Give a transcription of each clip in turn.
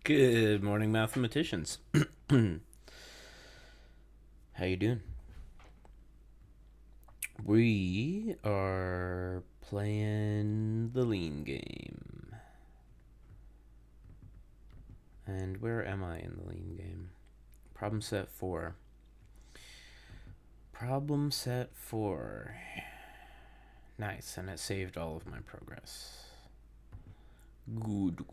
Good morning, mathematicians. How you doing? We are playing the lean game. And where am I in the lean game? Problem set 4. Problem set 4. Nice, and it saved all of my progress. Good.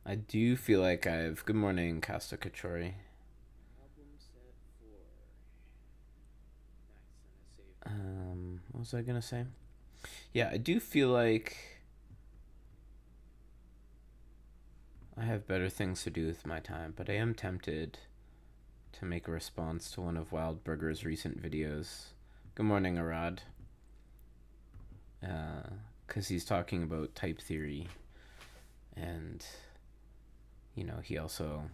I do feel like I've... Good morning, Casta Kachori. What was I gonna say? Yeah, I do feel like I have better things to do with my time, but I am tempted to make a response to one of Wildburger's recent videos. Good morning, Arad. Because he's talking about type theory, and he also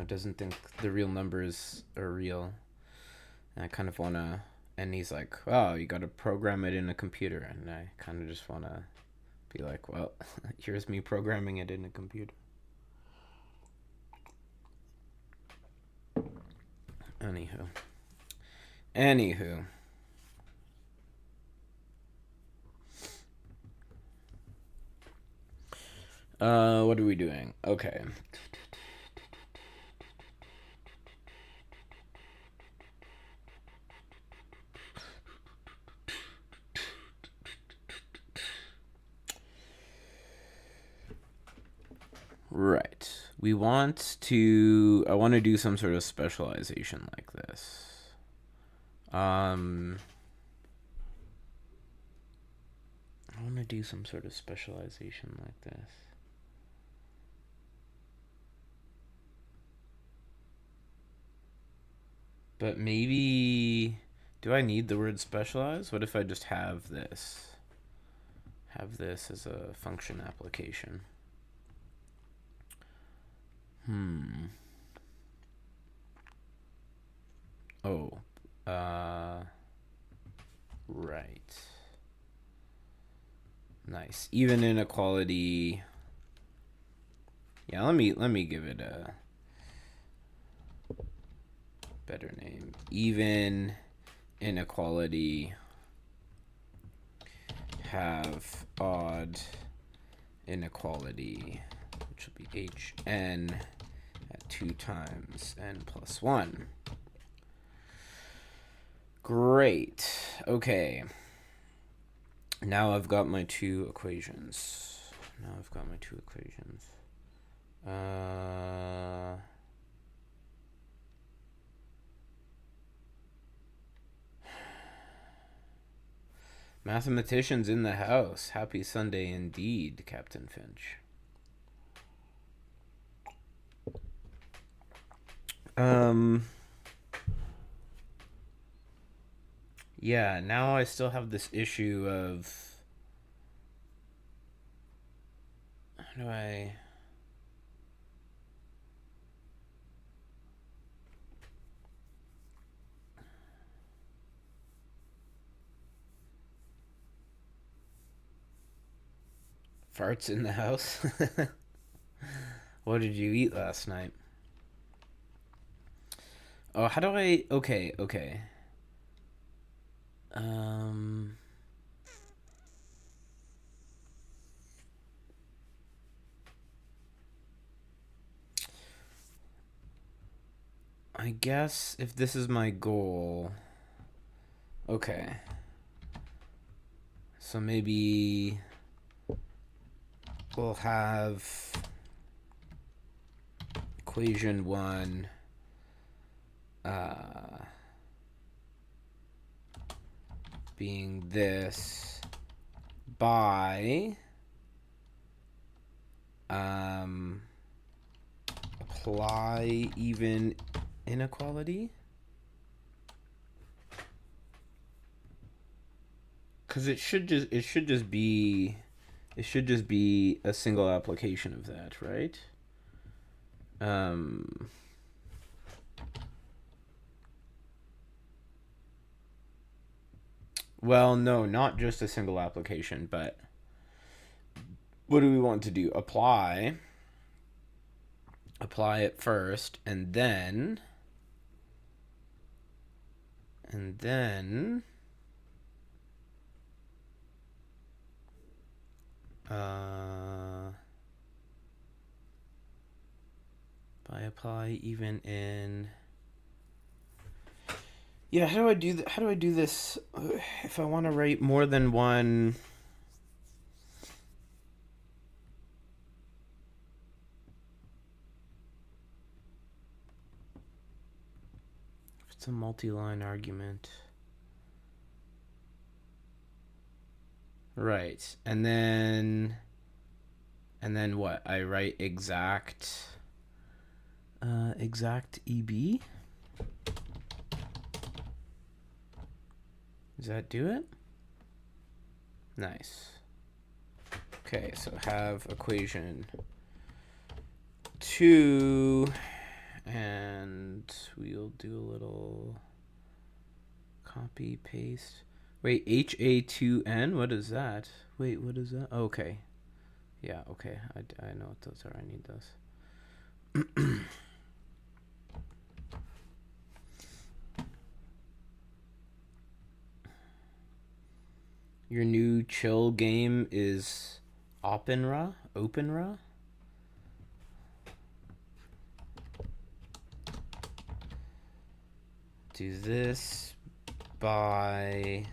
doesn't think the real numbers are real. And I kind of want to, and he's like, oh, you got to program it in a computer, and I kind of just want to be like, well, here's me programming it in a computer. Anywho. What are we doing? Okay. Right. I want to do some sort of specialization like this. I want to do some sort of specialization like this. But maybe... Do I need the word specialize? What if I just have this? Have this as a function application. Oh. Right. Nice. Even inequality. Yeah, let me give it a better name. Even inequality have odd inequality, which will be hn at 2 times n plus 1. Great. Okay. Now I've got my two equations. Mathematicians in the house. Happy Sunday indeed, Captain Finch. Yeah, now I still have this issue of... How do I... Farts in the house? What did you eat last night? Oh, how do I... Okay. I guess if this is my goal... Okay. So maybe... We'll have... Equation 1... being this by apply even inequality, because it should just be a single application of that, right? Well, no, not just a single application, but what do we want to do? Apply it first, and then uh by apply even in, yeah, how do I do this if I want to write more than one? If it's a multi-line argument. Right. And then what? I write exact EB? Does that do it? Nice. Okay, so have equation 2, and we'll do a little copy paste. Wait, HA2N? What is that? Wait, what is that? Okay. Yeah, okay. I know what those are. I need those. Your new chill game is Openra? Do this by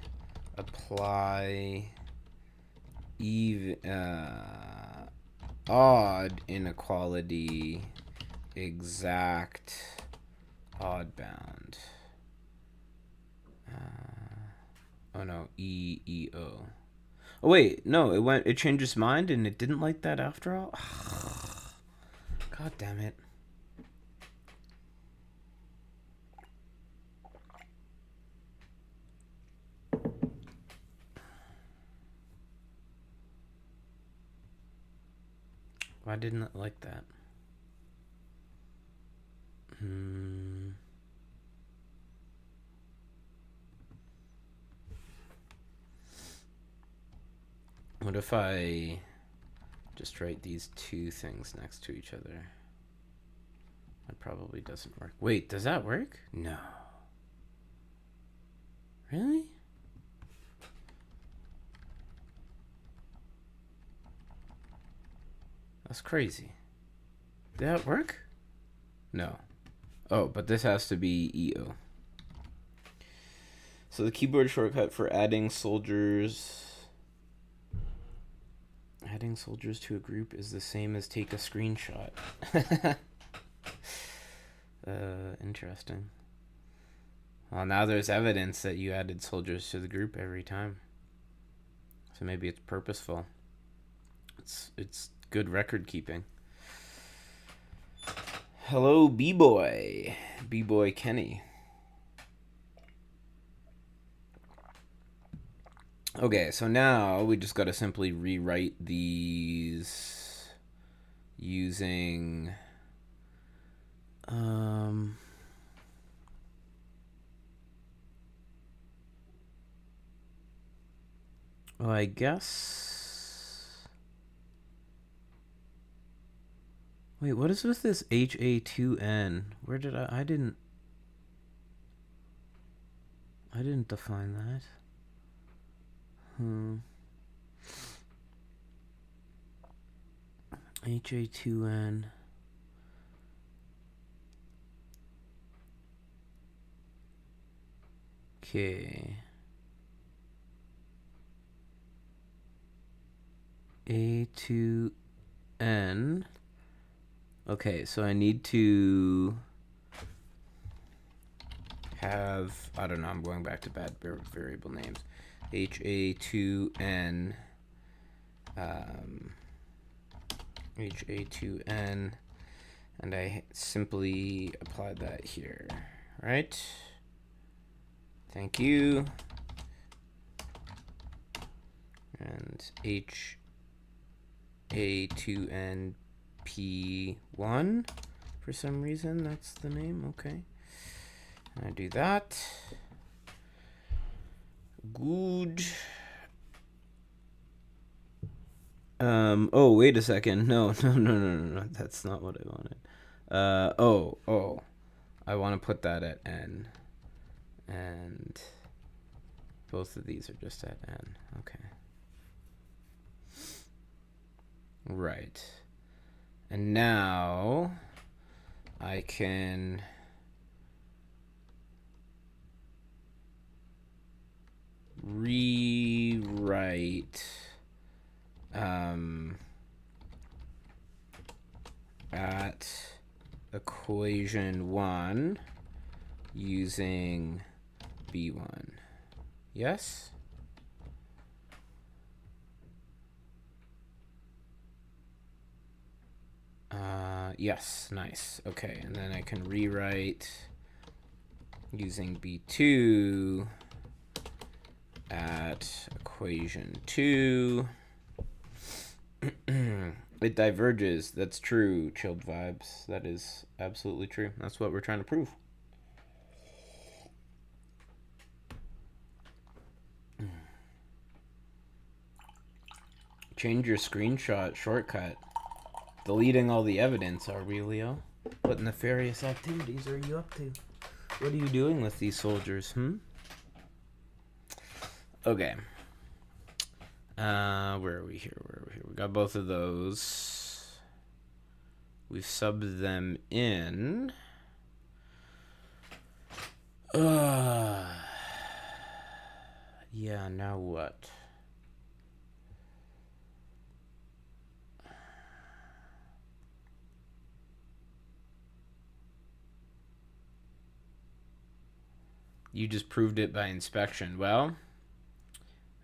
apply odd inequality exact odd bound. Oh no, EEO. Oh wait, no, it changed its mind and it didn't like that after all? God damn it. Why didn't it like that? What if I just write these two things next to each other? That probably doesn't work. Wait, does that work? No. Really? That's crazy. Did that work? No. Oh, but this has to be EO. So the keyboard shortcut for adding soldiers to a group is the same as take a screenshot. Interesting. Well, now there's evidence that you added soldiers to the group every time. So maybe it's purposeful. It's good record keeping. Hello, B-Boy Kenny. Okay, so now we just got to simply rewrite these using well, I guess. Wait, what is with this HA2N? Where did I didn't define that. HA2N. Okay. A2N. Okay, so I need to have, I don't know, I'm going back to bad variable names. HA2N. HA2N. And I simply applied that here, right? Thank you. And HA2NP1 for some reason, that's the name. Okay. And I do that. Good. Oh, wait a second. No. That's not what I wanted. Oh. I want to put that at n. And both of these are just at n. Okay. Right. And now I can rewrite at equation 1 using b1. Yes? Yes, nice. Okay, and then I can rewrite using b2 at equation 2. It diverges. That's true, Chilled Vibes. That is absolutely true. That's what we're trying to prove. Change your screenshot shortcut. Deleting all the evidence, are we, Leo? What nefarious activities are you up to? What are you doing with these soldiers, Okay. Where are we here? We got both of those. We've subbed them in. Yeah, now what? You just proved it by inspection. Well,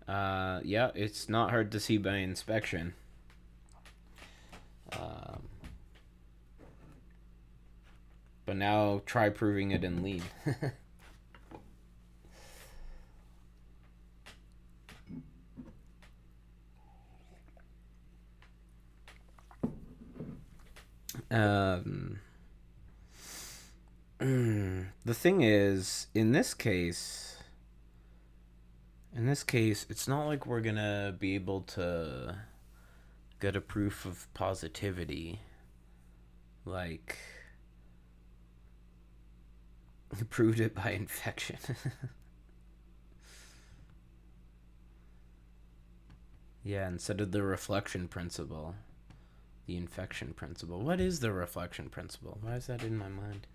yeah, it's not hard to see by inspection. But now try proving it in lean. The thing is, in this case, it's not like we're gonna be able to get a proof of positivity. Like, proved it by infection. Yeah, instead of the reflection principle, the infection principle. What is the reflection principle? Why is that in my mind?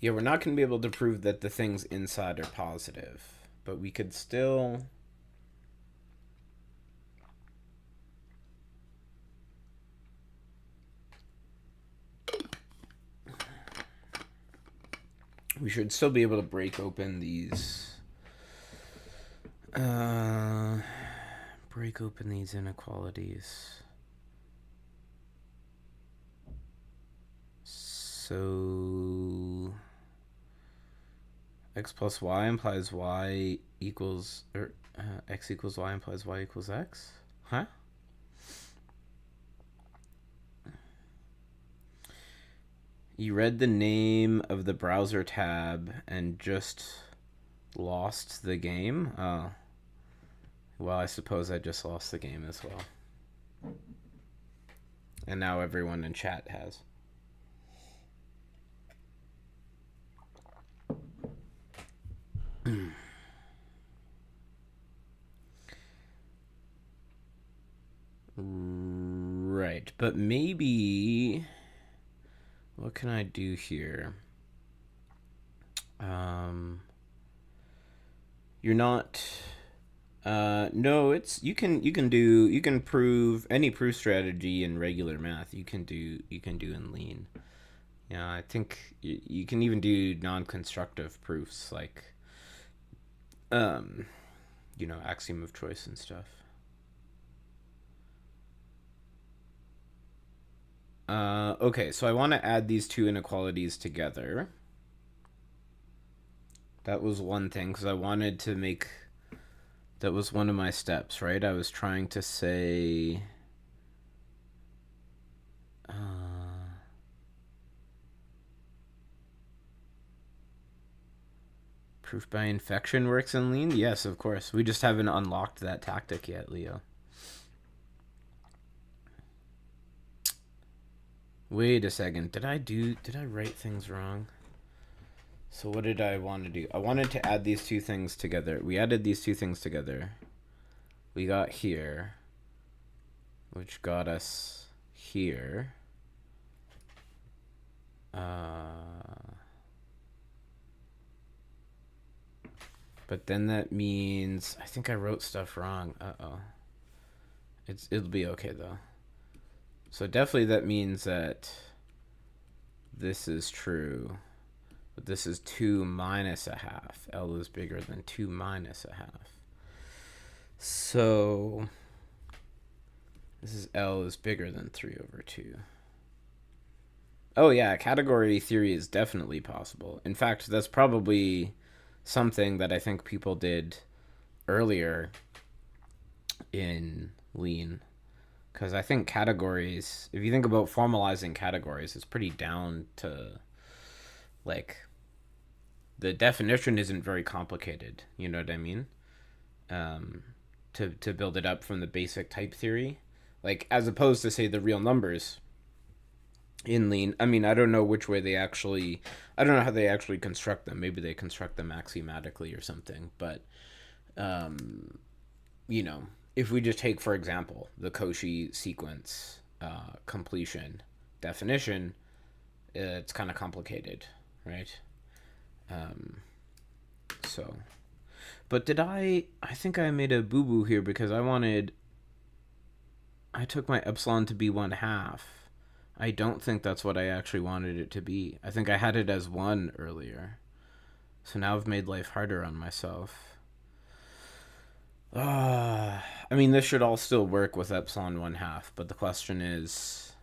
Yeah, we're not going to be able to prove that the things inside are positive, but we could still... We should still be able to break open these... break open these inequalities. So x plus y implies y equals, or x equals y implies y equals x? Huh? You read the name of the browser tab and just lost the game? Oh. Well, I suppose I just lost the game as well. And now everyone in chat has. Right, but maybe... What can I do here? You're not... no, it's you can prove any proof strategy in regular math. You can do in lean. Yeah, I think you can even do non-constructive proofs like axiom of choice and stuff. Okay, so I want to add these two inequalities together. That was one thing, because I wanted to make... That was one of my steps, right? I was trying to say... Proof by infection works in lean? Yes, of course. We just haven't unlocked that tactic yet, Leo. Wait a second. Did I write things wrong? So what did I want to do? I wanted to add these two things together. We added these two things together. We got here, which got us here. But then that means I think I wrote stuff wrong. It'll be okay though. So definitely that means that this is true. But this is 2 minus a half. L is bigger than 2 minus a half. So this is L is bigger than 3 over 2. Oh yeah, category theory is definitely possible. In fact, that's probably something that I think people did earlier in lean. Because I think categories, if you think about formalizing categories, it's pretty down to, like, the definition isn't very complicated. You know what I mean? To build it up from the basic type theory. Like, as opposed to, say, the real numbers in lean. I mean, I don't know which way they actually, I don't know how they actually construct them. Maybe they construct them axiomatically or something. But, you know, if we just take, for example, the Cauchy sequence completion definition, it's kind of complicated, right? So, but I think I made a boo-boo here because I took my epsilon to be 1/2. I don't think that's what I actually wanted it to be. I think I had it as 1 earlier. So now I've made life harder on myself. I mean, this should all still work with epsilon 1/2, but the question is,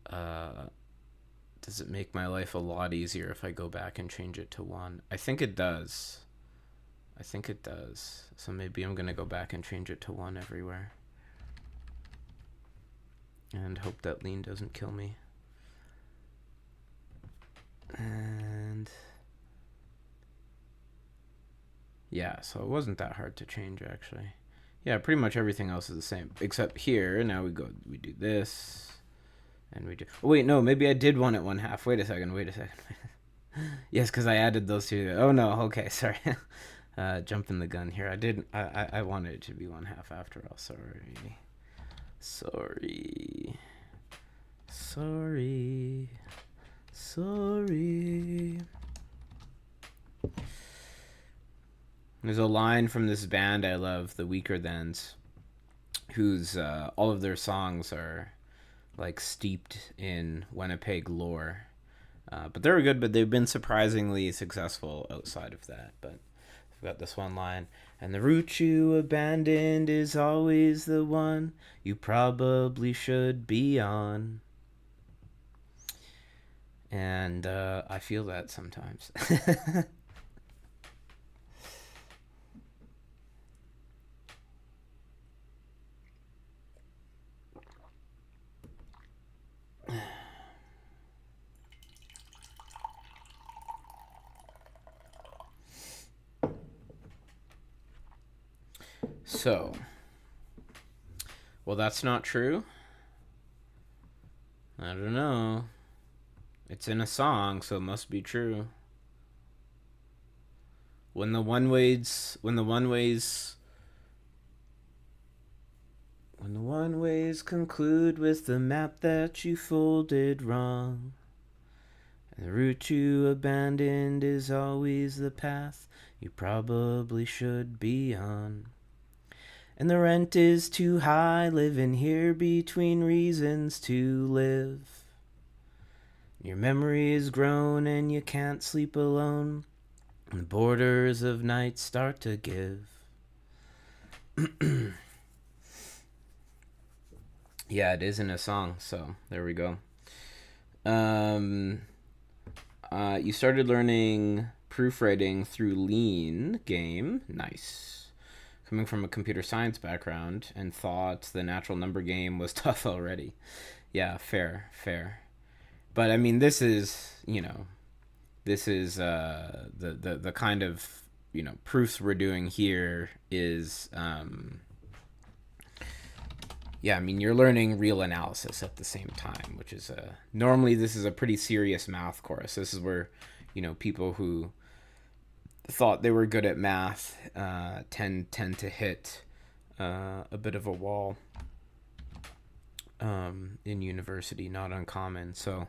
does it make my life a lot easier if I go back and change it to 1? I think it does. So maybe I'm going to go back and change it to 1 everywhere. And hope that lean doesn't kill me. And yeah, so it wasn't that hard to change actually. Yeah, pretty much everything else is the same. Except here, now we do this. And we do, oh wait, no, maybe I did want it 1/2. Wait a second. Yes, because I added those two. Oh no, okay, sorry. Jumping the gun here. I wanted it to be 1/2 after all, sorry. There's a line from this band I love, the Weaker Thans, whose all of their songs are like steeped in Winnipeg lore. But they're good, but they've been surprisingly successful outside of that. But I've got this one line. And the route you abandoned is always the one you probably should be on. And I feel that sometimes. So, well, that's not true. I don't know. It's in a song, so it must be true. When the one ways conclude with the map that you folded wrong, and the route you abandoned is always the path you probably should be on. And the rent is too high, living here between reasons to live. Your memory is grown and you can't sleep alone. And the borders of night start to give. Yeah, it is in a song, so there we go. You started learning proofreading through Lean game. Nice. Coming from a computer science background, and thought the natural number game was tough already. Yeah, fair. But I mean, this is, you know, this is the kind of, proofs we're doing here is, yeah, I mean, you're learning real analysis at the same time, which is normally this is a pretty serious math course. This is where, people who thought they were good at math tend to hit a bit of a wall in university. Not uncommon. So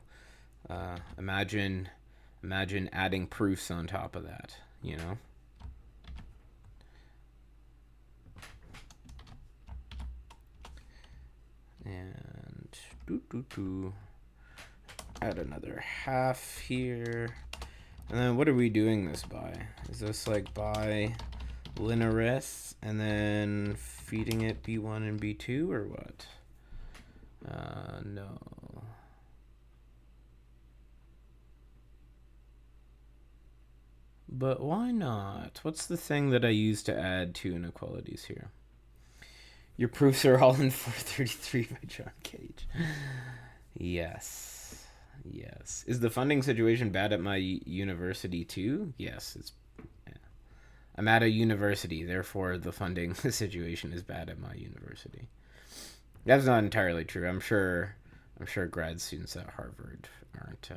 imagine adding proofs on top of that. And add another half here. And then what are we doing this by? Is this like by linearith and then feeding it B1 and B2 or what? No. But why not? What's the thing that I use to add two inequalities here? Your proofs are all in 433 by John Cage. Yes. Yes. Is the funding situation bad at my university too? Yes. I'm at a university, therefore the funding situation is bad at my university. That's not entirely true. I'm sure grad students at Harvard aren't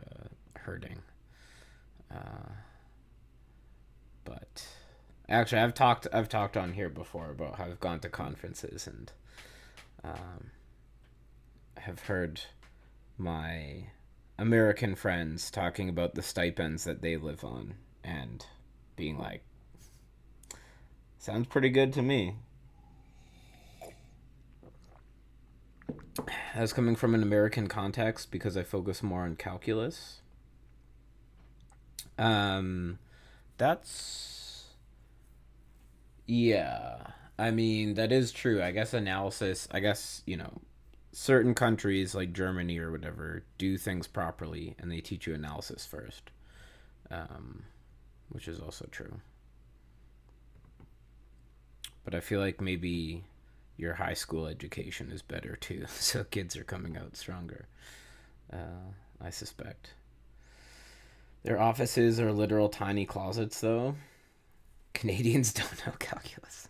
hurting. But actually, I've talked on here before about how I've gone to conferences and have heard my American friends talking about the stipends that they live on and being like, sounds pretty good to me. That's coming from an American context because I focus more on calculus. That's, yeah. I mean, that is true. I guess analysis, certain countries like Germany or whatever do things properly and they teach you analysis first, which is also true. But I feel like maybe your high school education is better too, so kids are coming out stronger. I suspect. Their offices are literal tiny closets, though. Canadians don't know calculus.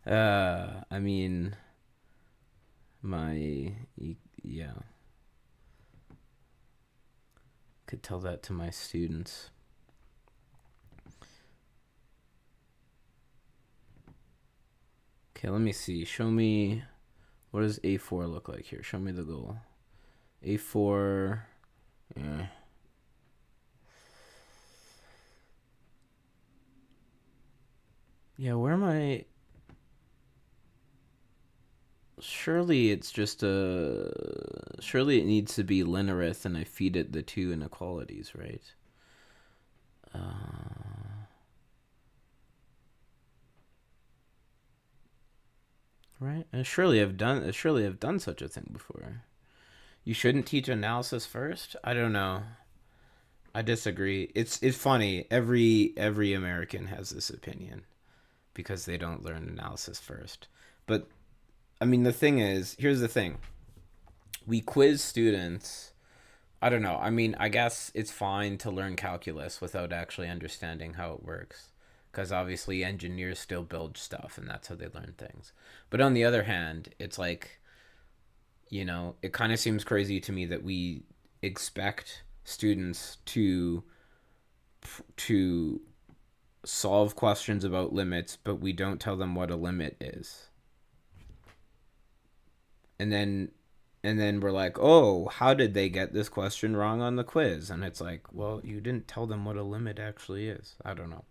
I mean, yeah. Could tell that to my students. Okay, let me see. Show me, what does A4 look like here? Show me the goal. A4, yeah. Yeah, where am I? Surely it's just surely it needs to be linearith and I feed it the two inequalities, right? Right? And surely I've done such a thing before. You shouldn't teach analysis first? I don't know. I disagree. It's funny. Every American has this opinion because they don't learn analysis first. But I mean, the thing is, here's the thing. We quiz students. I don't know. I mean, I guess it's fine to learn calculus without actually understanding how it works. Because obviously engineers still build stuff and that's how they learn things. But on the other hand, it's like, it kind of seems crazy to me that we expect students to solve questions about limits, but we don't tell them what a limit is. And then we're like, oh, how did they get this question wrong on the quiz? And it's like, well, you didn't tell them what a limit actually is. I don't know.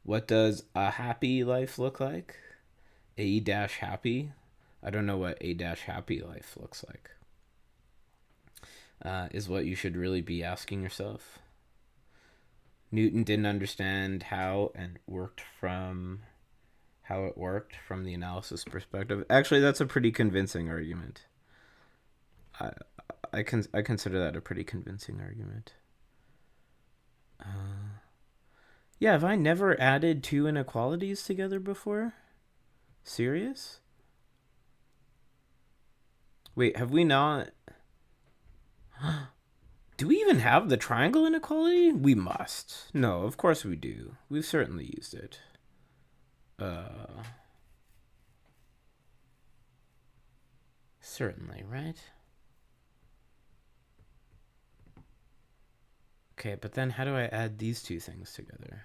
What does a happy life look like? A-happy? I don't know what A-happy life looks like. Is what you should really be asking yourself. Newton didn't understand how it worked from the analysis perspective. Actually, that's a pretty convincing argument. I consider that a pretty convincing argument. Yeah, have I never added two inequalities together before? Serious? Wait, have we not? Do we even have the triangle inequality? We must. No, of course we do. We've certainly used it. Certainly, right? Okay, but then how do I add these two things together?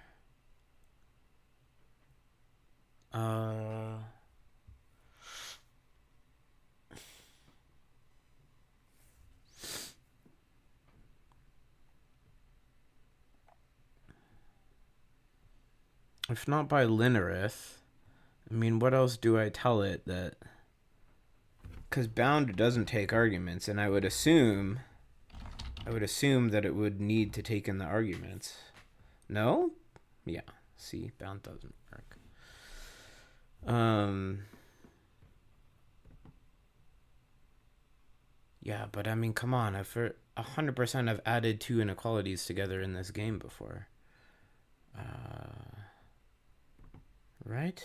If not by Linnerith, I mean, what else do I tell it that... Because bound doesn't take arguments, and I would assume that it would need to take in the arguments. No? Yeah. See, bound doesn't work. Yeah, but I mean, come on. I've 100% I've added two inequalities together in this game before. Right?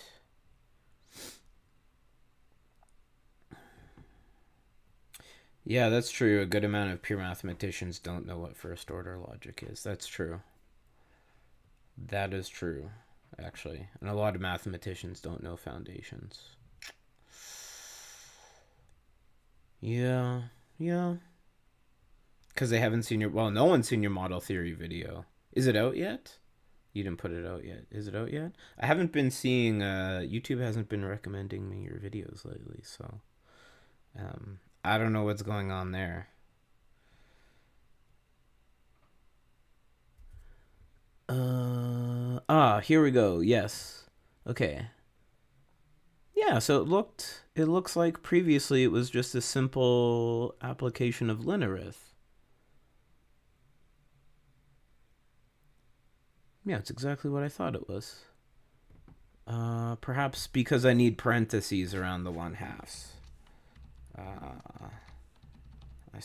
Yeah, that's true. A good amount of pure mathematicians don't know what first order logic is. That's true. That is true, actually. And a lot of mathematicians don't know foundations. Yeah, yeah. Because they haven't seen your... Well, no one's seen your model theory video. Is it out yet? You didn't put it out yet. Is it out yet? I haven't been seeing... YouTube hasn't been recommending me your videos lately, so... I don't know what's going on there. Here we go. Yes. Okay. Yeah, so it looks like previously it was just a simple application of Linnerith. Yeah, it's exactly what I thought it was. Perhaps because I need parentheses around the 1/2. I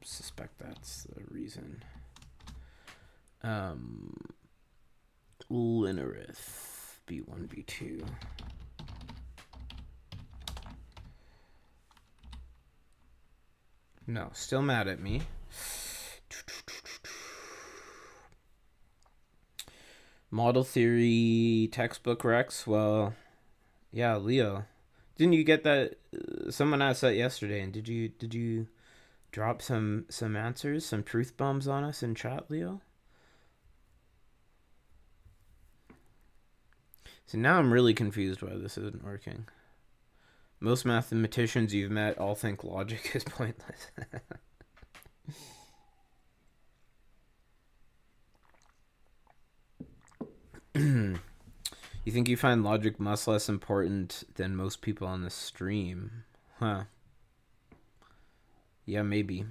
suspect that's the reason. Linnerith, B1, B2. No, still mad at me. Model theory textbook Rex. Well, yeah, Leo. Didn't you get that? Someone asked that yesterday, and did you drop some answers, some truth bombs on us in chat, Leo? So now I'm really confused why this isn't working. Most mathematicians you've met all think logic is pointless. You think you find logic much less important than most people on the stream? Huh. Yeah, maybe.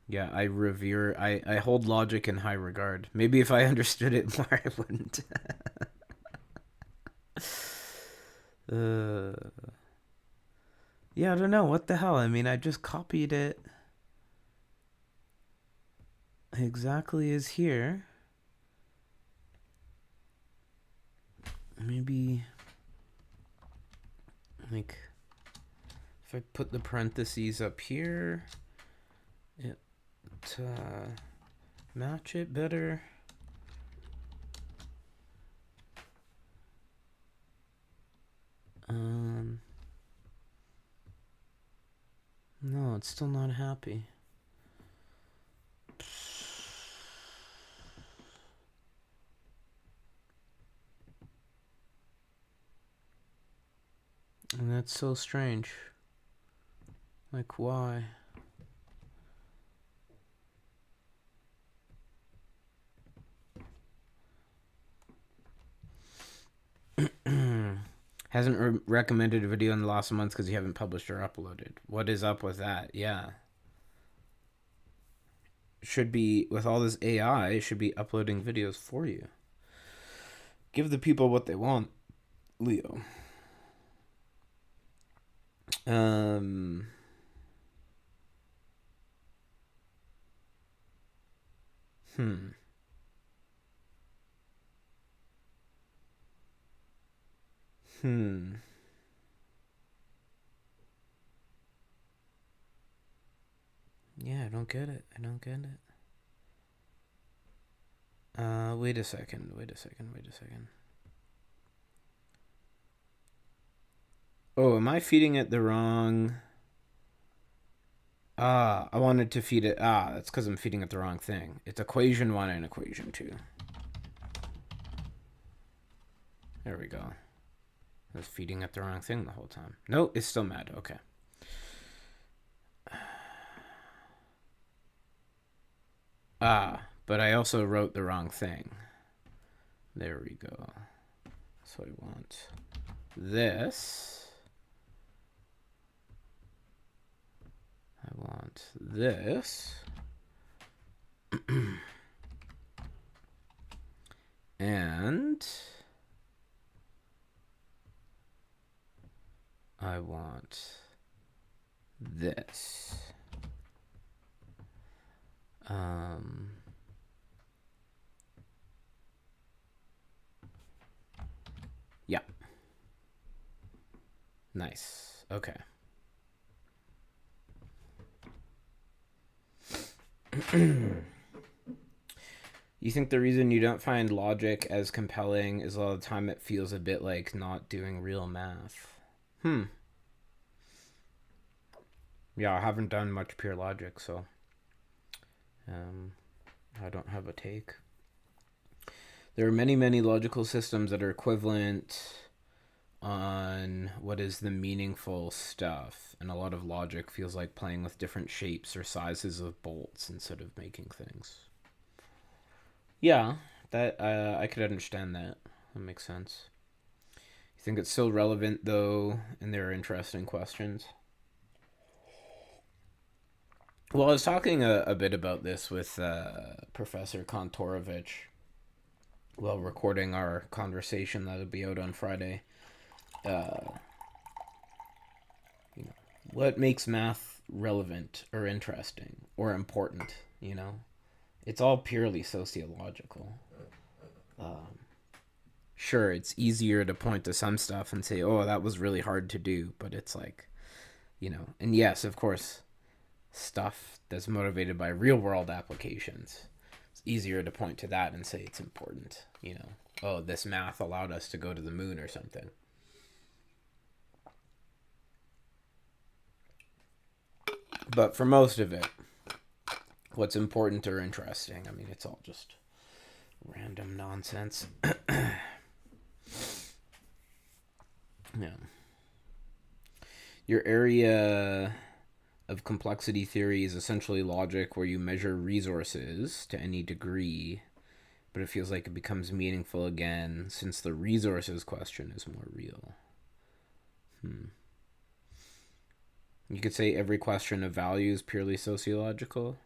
Yeah, I hold logic in high regard. Maybe if I understood it more, I wouldn't. Yeah, I don't know. What the hell? I mean, I just copied it exactly as here. Maybe, like, if I put the parentheses up here, it match it better. No, it's still not happy. And that's so strange. Like, why? Hasn't recommended a video in the last month because you haven't published or uploaded. What is up with that? Yeah. Should be, with all this AI, it should be uploading videos for you. Give the people what they want, Leo. Yeah, I don't get it. I don't get it. Wait a second. Oh, am I feeding it the wrong... I wanted to feed it... that's because I'm feeding it the wrong thing. It's equation 1 and equation 2. There we go. I was feeding it the wrong thing the whole time. No, it's still mad. Okay. But I also wrote the wrong thing. There we go. So I want this. I want this. And I want this. Yeah. Nice. Okay. You think the reason you don't find logic as compelling is a lot of the time it feels a bit like not doing real math? Yeah, I haven't done much pure logic, so I don't have a take. There are many, many logical systems that are equivalent on what is the meaningful stuff, and a lot of logic feels like playing with different shapes or sizes of bolts instead of making things. Yeah, that I could understand that. That makes sense. You think it's still relevant though, and there are interesting questions? Well, I was talking a bit about this with Professor Kontorovich while recording our conversation that'll be out on Friday. What makes math relevant or interesting or important? It's all purely sociological. Sure, it's easier to point to some stuff and say, "Oh, that was really hard to do," but it's like, and yes, of course, stuff that's motivated by real world applications, it's easier to point to that and say it's important. Oh, this math allowed us to go to the moon or something. But for most of it, what's important or interesting, I mean, it's all just random nonsense. Yeah. Your area of complexity theory is essentially logic where you measure resources to any degree, but it feels like it becomes meaningful again since the resources question is more real. You could say every question of value is purely sociological.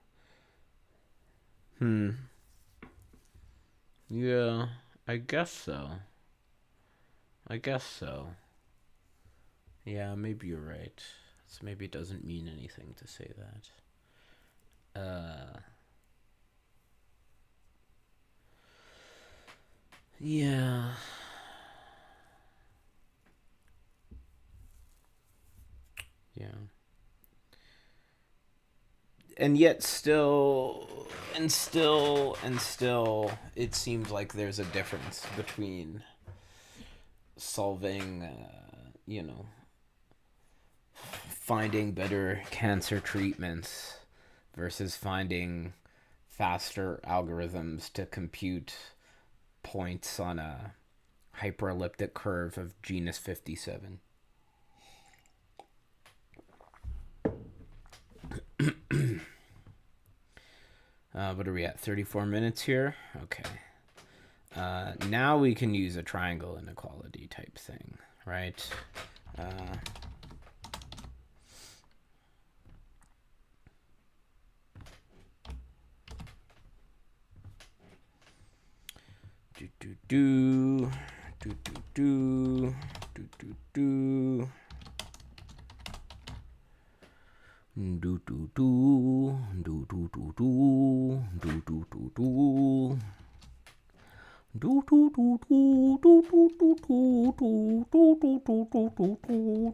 Yeah, I guess so. Yeah, maybe you're right. So maybe it doesn't mean anything to say that. Yeah. Yeah. And yet still it seems like there's a difference between solving finding better cancer treatments versus finding faster algorithms to compute points on a hyperelliptic curve of genus 57. What are we at? 34 minutes here? Okay. Now we can use a triangle inequality type thing, right? Do do do do do do do do. Do do do do do do do do do do do. Do do do do do do do do do do do do do do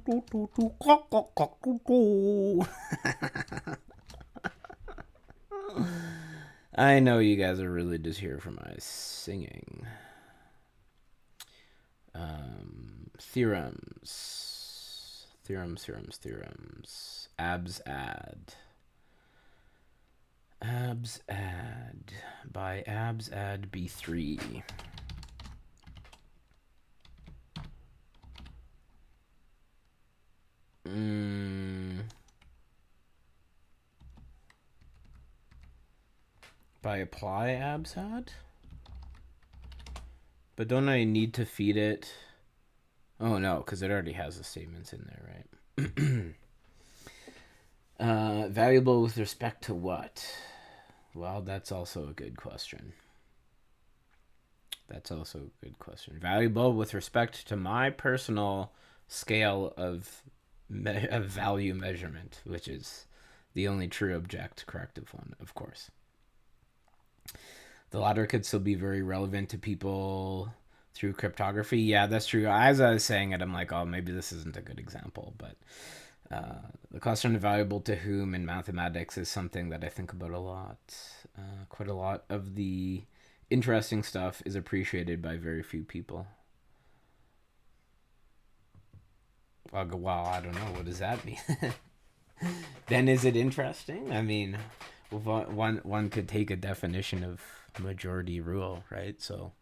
do do do cock cock cock do do. I know you guys are really just here for my singing. Theorems. Abs add by abs add b3. By apply abs add? But don't I need to feed it? Oh no, because it already has the statements in there, right? Valuable with respect to what? Well, that's also a good question. Valuable with respect to my personal scale of value measurement, which is the only true object corrective one, of course. The latter could still be very relevant to people through cryptography. Yeah, that's true. As I was saying it, I'm like, oh, maybe this isn't a good example, but the question of valuable to whom in mathematics is something that I think about a lot. Quite a lot of the interesting stuff is appreciated by very few people. Well, I don't know. What does that mean? Then is it interesting? I mean, one could take a definition of majority rule, right? So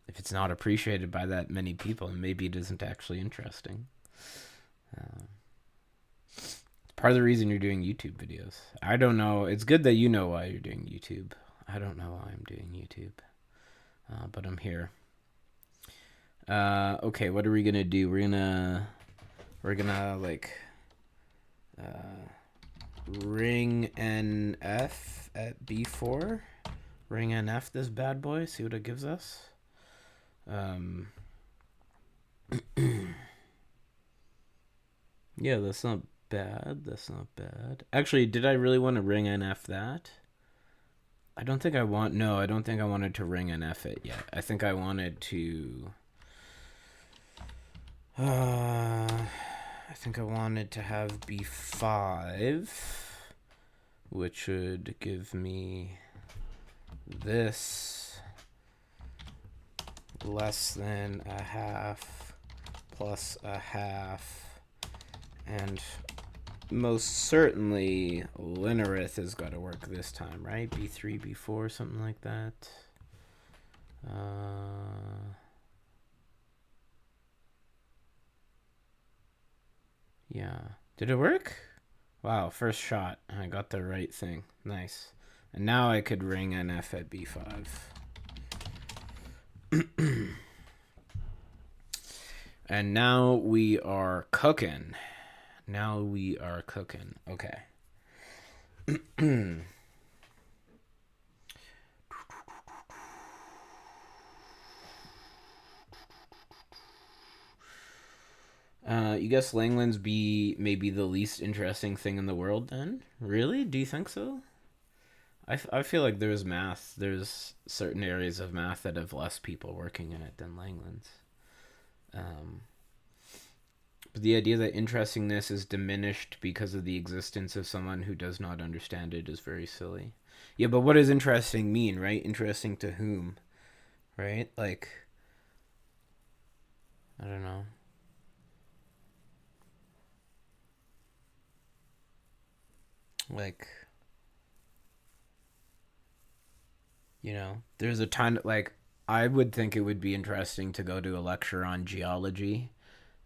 if it's not appreciated by that many people, maybe it isn't actually interesting. It's part of the reason you're doing YouTube videos. I don't know. It's good that you know why you're doing YouTube. I don't know why I'm doing YouTube, but I'm here. Okay, what are we gonna do? We're gonna like ring NF at B4. Ring NF this bad boy. See what it gives us. Yeah, that's not bad. Actually, did I really want to ring NF that? I don't think I wanted to ring NF it yet. I think I wanted to... I think I wanted to have B5, which would give me this less than a half plus a half, and most certainly Linarith has got to work this time, right? B3, B4, something like that. Yeah. Did it work? Wow, first shot. I got the right thing. Nice. And now I could ring NF at B5. And now we are cooking. Okay. You guess Langlands be maybe the least interesting thing in the world then? Really? Do you think so? I feel like there's certain areas of math that have less people working in it than Langlands. But the idea that interestingness is diminished because of the existence of someone who does not understand it is very silly. Yeah, but what does interesting mean, right? Interesting to whom? Right? Like, I don't know. Like, you know, there's a ton, like, I would think it would be interesting to go to a lecture on geology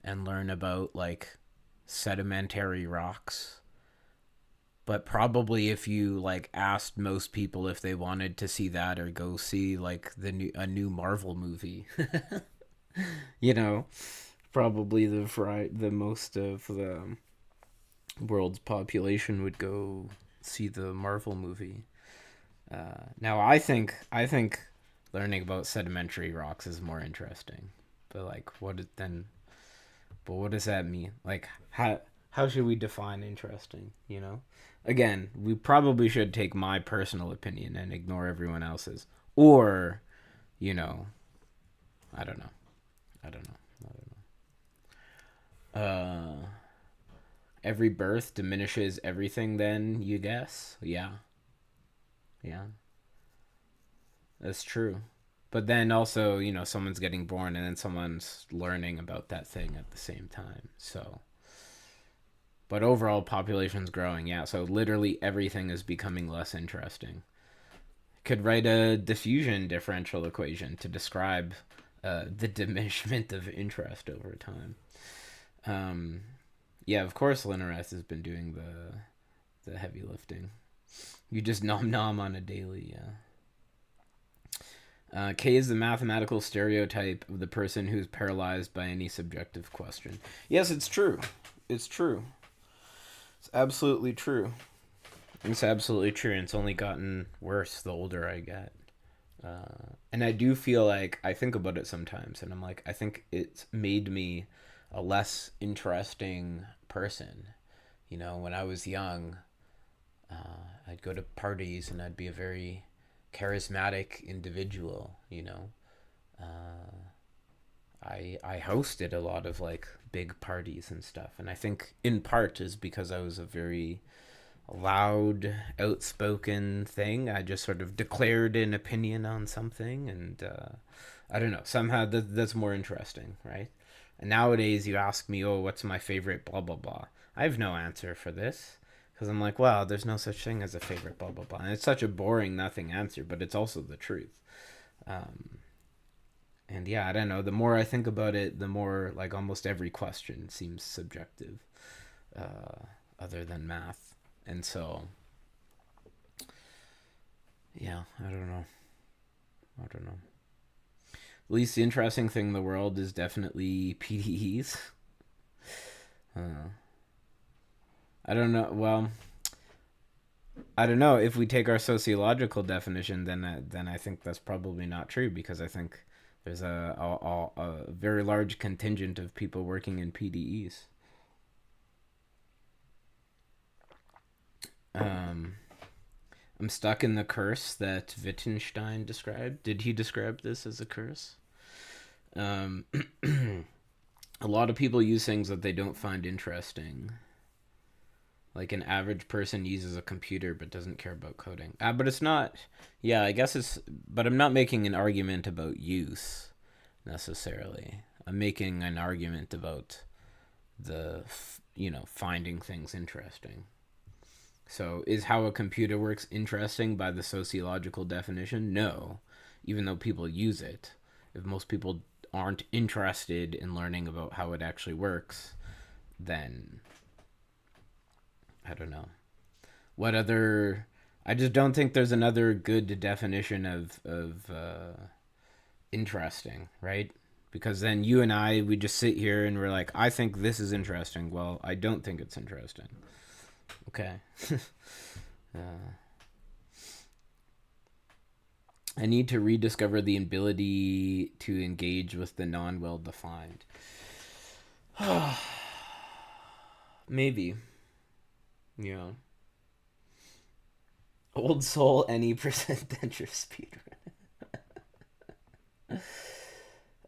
and learn about, like, sedimentary rocks. But probably if you, like, asked most people if they wanted to see that or go see, like, a new Marvel movie, you know, probably the most of the world's population would go see the Marvel movie. Now I think learning about sedimentary rocks is more interesting. But like, what does that mean? Like, how should we define interesting? You know, again, we probably should take my personal opinion and ignore everyone else's, or, you know, I don't know. Every birth diminishes everything. Then you guess, yeah. Yeah, that's true. But then also, someone's getting born and then someone's learning about that thing at the same time. So, but overall population's growing. Yeah, so literally everything is becoming less interesting. Could write a diffusion differential equation to describe the diminishment of interest over time. Um, yeah, of course, Linareth has been doing the heavy lifting. You just nom nom on a daily. K is the mathematical stereotype of the person who's paralyzed by any subjective question. Yes, it's true. It's true. It's absolutely true. It's absolutely true. And it's only gotten worse the older I get. And I do feel like I think about it sometimes, and I'm like, I think it's made me a less interesting person. When I was young, I'd go to parties and I'd be a very charismatic individual. I hosted a lot of like big parties and stuff, and I think in part is because I was a very loud, outspoken thing. I just sort of declared an opinion on something, and I don't know. Somehow that's more interesting, right? And nowadays, you ask me, "Oh, what's my favorite?" Blah blah blah. I have no answer for this because I'm like, "Wow, there's no such thing as a favorite." Blah blah blah. And it's such a boring, nothing answer, but it's also the truth. Um, and yeah, I don't know. The more I think about it, the more like almost every question seems subjective, other than math. And so, yeah, I don't know. I don't know. The least interesting thing in the world is definitely PDEs. Uh, I don't know. Well, I don't know. If we take our sociological definition, then I think that's probably not true because I think there's a very large contingent of people working in PDEs. Um, I'm stuck in the curse that Wittgenstein described. Did he describe this as a curse? Um, a lot of people use things that they don't find interesting. Like an average person uses a computer but doesn't care about coding. But it's not. Yeah, I guess it's. But I'm not making an argument about use necessarily. I'm making an argument about finding things interesting. So, is how a computer works interesting by the sociological definition? No, even though people use it. If most people aren't interested in learning about how it actually works, then I don't know. What other? I just don't think there's another good definition of interesting, right? Because then you and we just sit here and we're like, I think this is interesting. Well, I don't think it's interesting. Okay. uh, I need to rediscover the ability to engage with the non well defined. Maybe. Yeah. Old soul, any percent denture speed.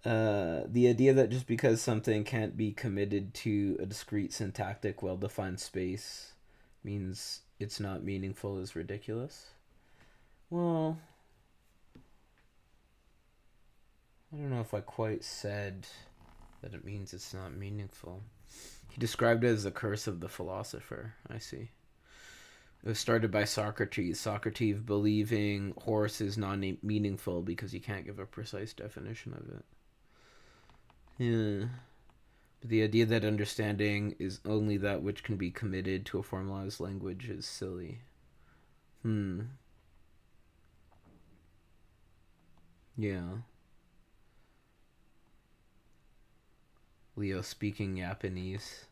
The idea that just because something can't be committed to a discrete syntactic well defined space means it's not meaningful is ridiculous. Well, I don't know if I quite said that it means it's not meaningful. He described it as the curse of the philosopher. I see. It was started by Socrates. Socrates believing horse is not meaningful because you can't give a precise definition of it. Yeah. But the idea that understanding is only that which can be committed to a formalized language is silly. Yeah. Leo speaking Japanese.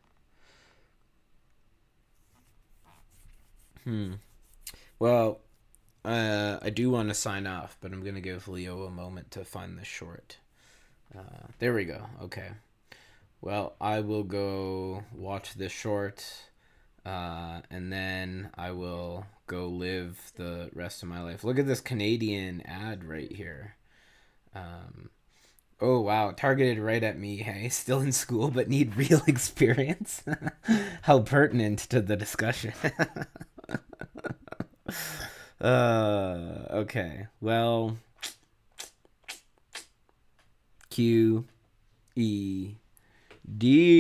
Well, I do want to sign off, but I'm going to give Leo a moment to find the short. There we go. Okay. Well, I will go watch this short, and then I will go live the rest of my life. Look at this Canadian ad right here. Oh, wow. Targeted right at me, hey? Still in school, but need real experience? How pertinent to the discussion. Okay. Well, Q E D